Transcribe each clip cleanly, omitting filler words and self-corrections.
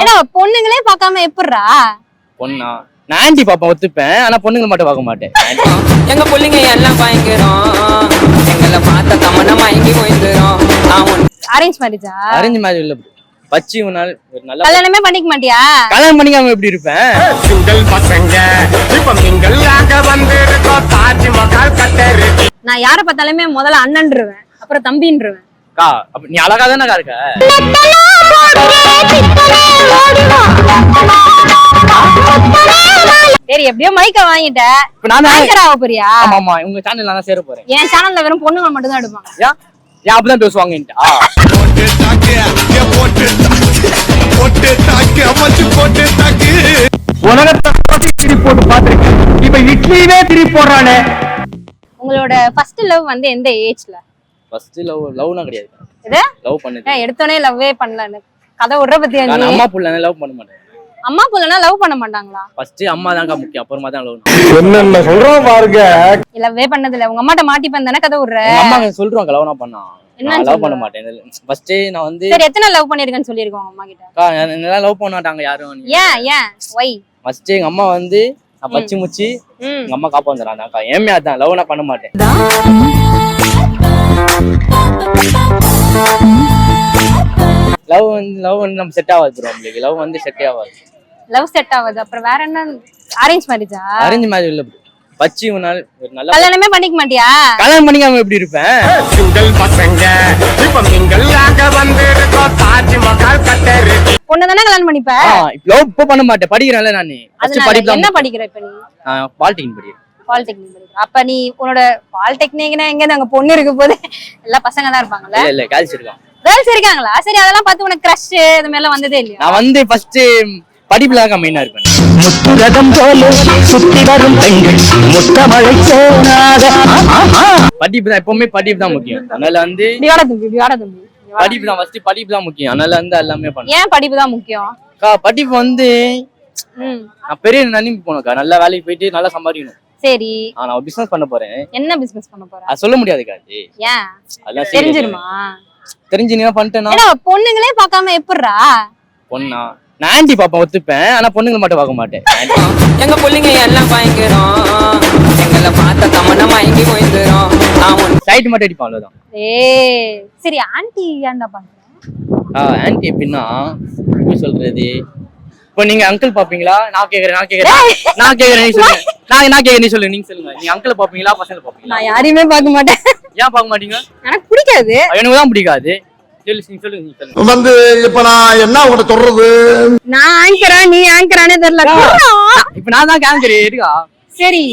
ஏடா பொண்ணுங்களே பார்க்காம எப்படிரா? பொண்ணா நான் ஆன்டி பாப்பேன் ஒத்துப்பேன், ஆனா பொண்ணுங்க மட்டும் பார்க்க மாட்டேன். எங்க பிள்ளைங்க எல்லாம் பயங்கரம், எங்களை பார்த்த தமன மயங்கி போயிடுறோம். அரேஞ்ச் மேரேஜா? அரேஞ்ச் மேரேஜ் இல்ல, பச்சி முன்னாள் ஒரு நல்ல கல்யாணமே பண்ணிக்க மாட்டியா? கல்யாணம் பண்ணிக்காம எப்படி இருப்பேன்? சிங்கிள் பசங்க இப்ப மிங்கல்லாக வந்திருக்கோம், தாஜ்மஹால் கட்டரு. நான் யார பார்த்தாலுமே முதல்ல அண்ணன்றுவேன், அப்புறம் தம்பின்றுவேன். கா அப்ப நீ அழகா தானே இருக்க. சரி எப்படியோ மைக்க வாங்கிட்ட, இப்ப நான் ஆங்கராவ போறியா? ஆமா ஆமா, உங்க சேனல்ல நான் சேர போறேன். என் சேனல்ல வெறும் பொண்ணுங்க மட்டும் தான் எடுப்பாங்க. ஏன் ஏன் அப்படிதான் பேசுவாங்கன்ட்டா? போட்டு தாக்கு போட்டு போட்டு தாக்கு அமைச்சு போட்டு தாக்கு. உலகத்தை திரி போட்டு பாத்துருக்கேன், இப்ப இட்லியே திரி போடுறானே. உங்களோட ஃபர்ஸ்ட் லவ் வந்து எந்த ஏஜ்ல? ஃபர்ஸ்ட் லவ்னா கிடையாது. இது லவ் பண்ணது எடுத்தோனே லவ்வே பண்ணல, கதை விடுற பத்தியா? நான் அம்மா புள்ள லவ் பண்ண மாட்டேன். அம்மா புள்ளனா லவ் பண்ண மாட்டாங்களா? ஃபர்ஸ்ட் அம்மா தான்க்கா முக்கியம், அப்புறமா தான் லவ். என்னென்ன சொல்றோம் பாருங்க. லவ்வே பண்ணது இல்ல, உங்க அம்மாட்ட மாட்டிப்பேன் தானே கதை விடுற? அம்மா சொல்றாங்க லவ்னா பண்ணா, நான் லவ் பண்ண மாட்டேன். ஃபர்ஸ்ட் நான் வந்து சரி எத்தனை லவ் பண்ணிருக்கேன்னு சொல்லிருக்கோம் அம்மா கிட்ட? என்ன லவ் பண்ண மாட்டாங்க யாரும். ஏன் ஏன் ஒய்? ஃபர்ஸ்ட் எங்க அம்மா வந்து நான் பச்சி முச்சி எங்க அம்மா காப்பாந்துறாங்க. ஏமே அதான் லவ்னா பண்ண மாட்டேன். லவ் வந்து நம்ம செட் ஆகாது ப்ரோ, உங்களுக்கு லவ் வந்து செட்டே ஆகாது. லவ் செட் ஆகாது, அப்புறம் வேற என்ன? அரேஞ்ச் மேரேஜா? அரேஞ்ச் மேரேஜ் இல்ல, பச்சி முன்னாள் ஒரு நல்ல. கல்யாணமே பண்ணிக்க மாட்டியா? கல்யாணம் பண்ணிக்காம எப்படி இருப்பேன்? சிங்கிள் பசங்க இப்ப மிங்கல்லாக வந்திருக்கோம், தாஜ்மஹால் கட்டரு. பொண்ணு தானே கல்யாணம் பண்ணிப்ப? லவ் இப்ப பண்ண மாட்டேன், படிக்கிறேன்ல நானு. ஃபர்ஸ்ட் படிப்பு என்ன படிக்கிற இப்ப நீ? பாலிடெக்னிக் படிக்கிறேன். பாலிடெக்னிக் படிக்கிற. அப்ப நீ உன்னோட பாலிடெக்னிக்னா எங்க அங்க பொண்ணு இருக்கு போது எல்லா பசங்க தான் இருப்பாங்கல்ல? இல்ல கேர்ள்ஸ் இருக்காங்க. கேர்ள்ஸ் இருக்காங்களா? சரி அதெல்லாம் பார்த்து உனக்கு கிரஷ் இது மாதிரி எல்லாம் வந்ததே இல்லையா? நான் வந்து ஃபர்ஸ்ட் படிப்புல தான் மெயினா இருப்பேன். முத்துரதம் போல சுத்தி வரும் பெண்கள் முத்தமழை சோனாக. படிப்பு தான் எப்பவுமே, படிப்பு தான் முக்கியம். அதனால வந்து இப்படியோட தம்பி படிப்பு தான் ஃபர்ஸ்ட், படிப்பு தான் முக்கியம். அதனால வந்து எல்லாமே பண்ணேன். ஏன் படிப்பு தான் முக்கியம்? படிப்பு வந்து நான் பெரிய நினைப்பு போனக்கா, நல்ல வேலைக்கு போயிட்டு நல்லா சம்பாதிக்கணும். சரி நான் பிசினஸ் பண்ண போறேன். என்ன பிசினஸ் பண்ண போற? அது சொல்ல முடியாதுக்கா. அது ஏன் அதெல்லாம் தெரிஞ்சிருமா? தெரிஞ்சு நீ பண்ணிட்டேன்னா ஏடா பொண்ணுங்களே பார்க்காம எப்படிரா? பொண்ணா நான் ஆன்டி பாப்பேன் ஒத்துப்பேன், ஆனா பொண்ணுங்க மட்டும் பார்க்க மாட்டேன். எங்க பிள்ளைங்க எல்லாம் பயங்கரம், எங்களை பார்த்த தமன மயங்கி போயிடுறோம். சைட் மட்டும் அடிப்பான், அவ்வளவுதான். சரி ஆன்டி ஏன்டா பாக்குற? ஆன்டி எப்படின்னா எப்படி சொல்றது, இப்போ நீங்க அங்கிள் பாப்பீங்களா? நான் கேக்குறேன் நீ சொல்லுங்க. நான் கேக்குறேன் நீ சொல்லுங்க. நீங்க சொல்லுங்க, நீங்க அங்கிள் பாப்பீங்களா பசங்க பாப்பீங்களா? நான் யாரையுமே பார்க்க மாட்டேன். ஏன் பார்க்க மாட்டீங்க? எனக்கு பிடிக்காது. எனக்கு தான் பிடிக்காது. சொல்லுங்க. வந்து இப்ப நான் என்ன உங்கள்ட்ட சொல்றது? நான் ஆங்கரா நீ ஆங்கரானே தெரியல. இப்ப நான் தான் கேங்கர் இருக்கா. சரி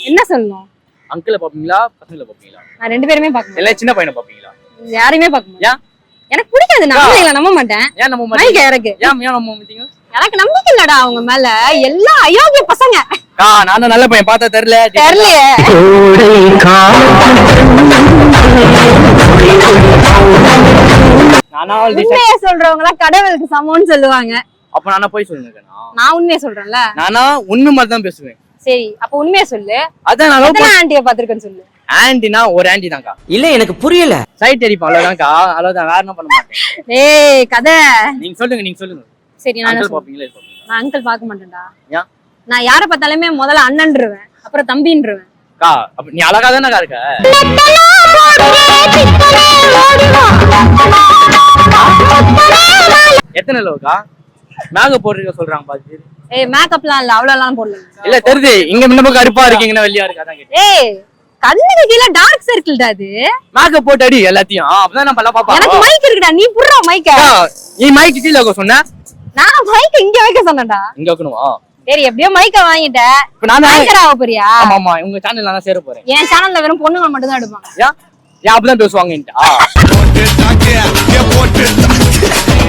என்ன சொல்லணும்? அங்கிள் பாப்பீங்களா பசங்களை பாப்பீங்களா? நான் ரெண்டு பேருமே பார்க்க எல்லாம் சின்ன பையனை பாப்பீங்களா? யாரையுமே பார்க்க மாட்டேன். ஏன்? எனக்கு பிடிக்காது. நான் அவங்கள நம்ப மாட்டேன். ஏன் நம்ப மாட்டீங்க? எனக்கு ஏன் நம்ப மாட்டீங்க? எனக்கு நம்பிக்கை இல்லடா அவங்க மேல. எல்லாம் அயோக்கிய பசங்க. நானும் நல்ல பையன், பார்த்தா தெரியலையே. உண்மையை சொல்றவங்க எல்லாம் கடவுளுக்கு சமம்னு சொல்லுவாங்க. அப்ப நானா போய் சொல்லுங்க? நான் உண்மையை சொல்றேன்ல. நானா உண்மை மாதிரி தான் பேசுவேன். சரி அப்ப உண்மையை சொல்லு. அதான் நான் எத்தனை ஆன்ட்டிய பாத்துருக்கேன்னு சொல்லு. ஆன்ட்டினா ஒரு ஆன்ட்டி தான்க்கா. இல்ல எனக்கு புரியல. சைட் அடிப்போம் அவ்வளவுதான்க்கா, அவ்வளவுதான். வேற என்ன பண்ண மாட்டேன். ஏய் கதை நீங்க சொல்லுங்க. சரி நான் அங்கிள் பாப்பீங்களா? நான் அங்கிள் பார்க்க மாட்டேன்டா. ஏன்? நான் யார பார்த்தாலுமே முதல்ல அண்ணன்றுவேன், அப்புறம் தம்பின்றுவேன். அப்ப நீ அழகா தானே இருக்க. எத்தனை லோக்கா மேக்கப் போடுறீங்க சொல்றாங்க பாத்து. ஏய் மேக்கப்லாம் இல்ல, அவ்வளவுலாம் போடல. இல்ல தெரியுது, இங்க முன்ன பக்கம் கருப்பா இருக்கீங்கன்னா வெள்ளையா இருக்கா தான் கேட்டேன். ஏய் கண்ணுக்கு கீழ டார்க் சர்க்கிள்டா அது. மேக்கப் போட்டு அடி எல்லாத்தையும், அப்பதான் நம்ம எல்லாம் பாப்போம். எனக்கு மைக் இருக்குடா, நீ புடுறா மைக்க. நீ மைக் கீழ வைக்க சொன்ன, நான் மைக் இங்க வைக்க சொன்னேன்டா. இங்க வைக்கணுமா? சரி எப்படியோ மைக்க வாங்கிட்ட. இப்ப நான் ஆங்கராவ போறியா? ஆமா ஆமா, உங்க சேனல்ல நான் சேர போறேன். என் சேனல்ல வெறும் பொண்ணுங்க மட்டும் தான் எடுப்பாங்க. ஏன் அப்படிதான் பேசுவாங்கன்ட்டா? போட்டு தாக்கு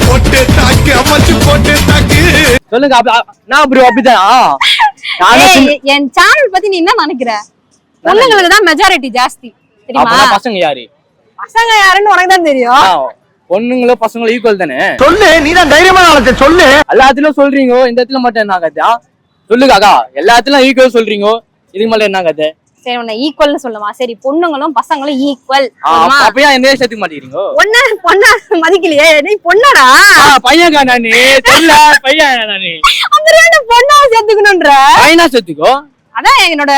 போட்டு தாக்கு அமைச்சு போட்டு தாக்கு. சொல்லுங்க. நான் ப்ரோ அப்படிதான். என் சேனல் பத்தி நீ என்ன நினைக்கிற? பொண்ணுங்களுக்கு தான் மெஜாரிட்டி ஜாஸ்தி தெரியுமா? பசங்க யாரு? பசங்க யாருன்னு உனக்கு தான் தெரியும். பொண்ணுங்களும் பசங்களும் ஈக்குவல் தானே. சொல்லு, நீ தான் தைரியமான ஆளத்தை சொல்லு. எல்லாத்துலயும் சொல்றீங்க, இந்த இடத்துல மட்டும் என்ன கதை? சொல்லுக்காக்கா, எல்லாத்துலயும் ஈக்குவல் சொல்றீங்க, இதுக்கு மேல என்ன கதை? சரி உன்னை ஈக்குவல்னு சொல்லுமா? சரி பொண்ணுங்களும் பசங்களும் ஈக்குவல். அப்பயா என்ன சேர்த்துக்க மாட்டேங்கிறீங்க? பொண்ணா மதிக்கலையே, நீ பொண்ணாடா? பையன்கா நானு, தெரியல பையன் நானு. அப்புறம் பொண்ணா சேர்த்துக்கணும்ன்ற? பையனா சேர்த்துக்கோ. அதான் என்னோட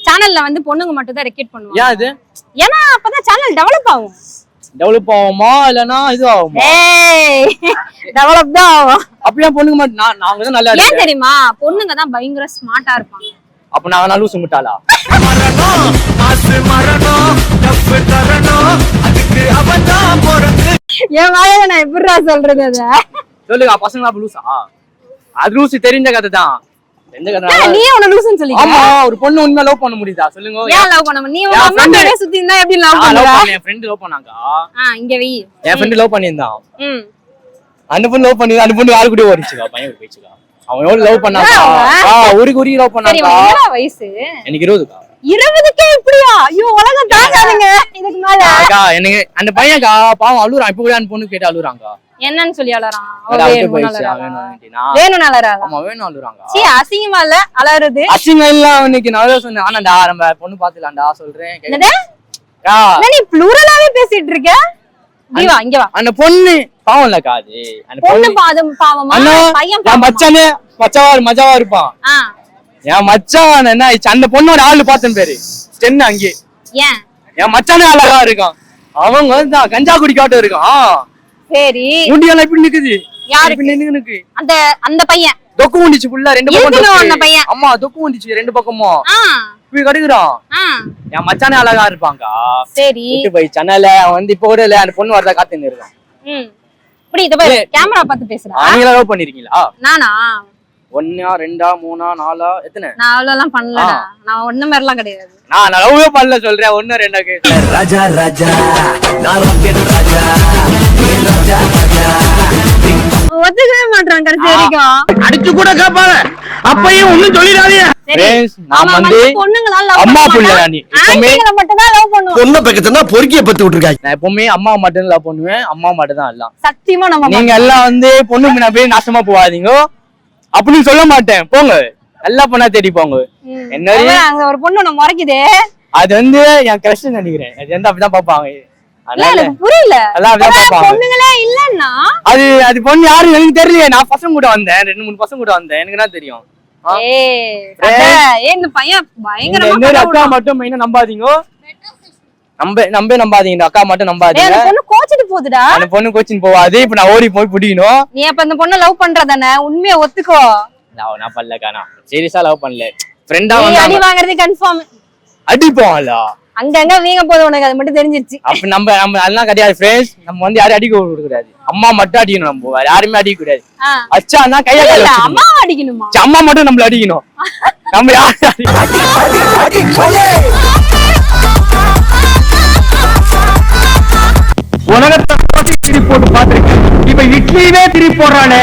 சேனல்ல வந்து பொண்ணுங்க மட்டும் தான் ரெக்கெட் பண்ணுவாங்க. ஏன் அது? ஏன்னா அப்பதான் சேனல் டெவலப் ஆகும். டெவலப் ஆகுமா இல்லனா இது ஆகுமா? டெவலப் தான் ஆகும். அப்படியே பொண்ணுங்க மட்டும் நாங்க தான் நல்லா ஏன் தெரியுமா? பொண்ணுங்க தான் பயங்கர ஸ்மார்ட்டா இருப்பாங்க. அப்ப நாங்க நல்ல சுமுட்டாளா? என் வாயால நான் எப்படிடா சொல்றது அத? சொல்லுங்க, பசங்களா லூசா? அது லூசு தெரிஞ்ச கதை தான். தெரிஞ்ச கதை. நீ உன லூசுன்னு சொல்லிக்க? ஆமா, ஒரு பொண்ணு உண்மையா லவ் பண்ண முடியுதா சொல்லுங்க? ஏன் லவ் பண்ண? நீ உங்க அம்மா மேல சுத்தி இருந்தா எப்படி லவ் பண்ணுவ? என் ஃப்ரெண்ட் லவ் பண்ணாங்க. இங்க வை. என் ஃப்ரெண்ட் லவ் பண்ணியிருந்தான். அந்த பொண்ணு லவ் பண்ணி, அந்த பொண்ணு யாரு கூட ஓடிச்சுக்கா, பையன் கூட போயிச்சுக்கா. அவன் எவ்வளவு லவ் பண்ணாங்க? ஒரு லவ் பண்ணாங்க. வயசு எனக்கு 20க்கா. 20க்கே இப்படியா? ஐயோ உலகம் தாங்காதுங்க இதுக்கு மேல. எனக்கு அந்த பையன்கா பாவம் அழுறான். இப்ப கூட அந்த பொண்ணு கேட்டு அழுறாங்க. என்னன்னு சொல்லி அலறான்? வேணும் அழுறாங்க. ஆமா வேணும் அழுறாங்க. சீ அசிங்கமா இல்ல அலறுது? அசிங்கம் இல்ல அவனுக்கு. நான் தான் சொன்னேன், ஆனாடா நம்ம பொண்ணு பாத்துலாம்டா சொல்றேன். என்னது? நீ ப்ளூரலாவே பேசிட்டு இருக்க. தீவா இங்க வா. அந்த பொண்ணு பாவம் இல்லக்கா. அது அந்த பொண்ணு பாவமா? பையன் பாவமா? மச்சானே மச்சாவா இருப்பான். என் மச்சான் என்ன அந்த பொண்ணோட ஆளு பார்த்தேன் பேரு ஸ்டென். அங்கே ஏன் என் மச்சானே அழகா இருக்கான். அவங்க வந்து கஞ்சா குடிக்காட்டும் இருக்கான். சரி முண்டியெல்லாம் இப்படி நிக்குது. யாருக்கு? நிக்கு அந்த அந்த பையன் தொக்கு வந்துச்சு ஃபுல்லா ரெண்டு பக்கம். அந்த பையன் அம்மா தொக்கு வந்துச்சு ரெண்டு பக்கமும். இப்படி கடுக்குறான். என் மச்சானே அழகா இருப்பாங்க. சரி விட்டு போய் சன்னல வந்து இப்ப கூட இல்ல அந்த பொண்ணு வரதா காத்துன்னு இருக்கான். இப்படி இத பாரு கேமரா பார்த்து பேசுறா. நீங்க லவ் பண்ணிருக்கீங்களா? நானா 1 2 3 4 எத்தனை? நான் அவ்வளவுலாம் பண்ணலடா. நான் ஒண்ணு மாதிரிலாம் கிடையாது. நான் லவ்வே பண்ணல சொல்றேன். 1 2 கேக்குறேன். ராஜா ராஜா நான் ராக்கெட் ராஜா ராஜா ராஜா ஒத்துக்கவே மாட்டான் கடைசி வரைக்கும். அடிச்சு கூட கேட்பாங்க. அப்பையும் ஒண்ணும் சொல்லிடாதீங்க. நான் வந்து அம்மா புள்ள. நீ எப்பவுமே மட்டும் தான் லவ் பண்ணுவோம். பொண்ணு பக்கத்துனா பொறுக்கிய பத்தி விட்டுருக்காங்க. நான் எப்பவுமே அம்மா மட்டும் லவ் பண்ணுவேன். அம்மா மட்டும் தான் எல்லாம். சத்தியமா நம்ம நீங்க எல்லாம் வந்து பொண்ணு முன்ன போய் நாசமா போவாதீங்க அப்படின்னு சொல்ல மாட்டேன். போங்க நல்லா பொண்ணா தேடி போங்க. என்ன அங்க ஒரு பொண்ணு உன்னை முறைக்குதே, அது வந்து என் கிரஷ் நினைக்கிறேன். அது வந்து அப்படிதான் பாப்பாங்க. எனக்கு புரியல. பொண்ணுங்களே இல்லன்னா அது பொண்ணு யாரு எனக்கு தெரியலையே. நான் பசங்க கூட வந்தேன், 2 3 பசங்க கூட வந்தேன். எனக்கு என்ன தெரியும்? இந்த பையன் பயங்கரமா அக்கா மட்டும் மெயினா நம்பாதீங்க. நம்பாதீங்க. இந்த அக்கா மட்டும் நம்பாதீங்க. பொண்ணு கோச்சிட்டு போகுதுடா. அந்த பொண்ணு கோச்சிங் போவாது. இப்ப நான் ஓடி போய் பிடிக்கணும். நீ அப்ப அந்த பொண்ணை லவ் பண்றதானே? உண்மையா ஒத்துக்கோ. நான் பண்ணலக்கா. நான் சீரியஸா லவ் பண்ணல. ஃப்ரெண்டா வந்து அடி வாங்குறது கன்ஃபார்ம். அடிப்போம்ல. அங்கங்க வீங்க போது உனக்கு அது மட்டும் தெரிஞ்சிருச்சு. அப்ப நம்ம அதெல்லாம் கிடையாது ஃப்ரெண்ட்ஸ். நம்ம வந்து யாரும் அடிக்க கூடாது. அம்மா மட்டும் அடிக்கணும். நம்ம வேற யாருமே அடிக்க கூடாது. அச்சானா கைய கால வச்சு அம்மா அடிக்கணுமா? அம்மா மட்டும் நம்மள அடிக்கணும். நம்ம யாரும் உலகத்தை திருப்பி போட்டு பாத்திருக்கேன். இப்ப இட்லியே திருப்பி போடுறானே.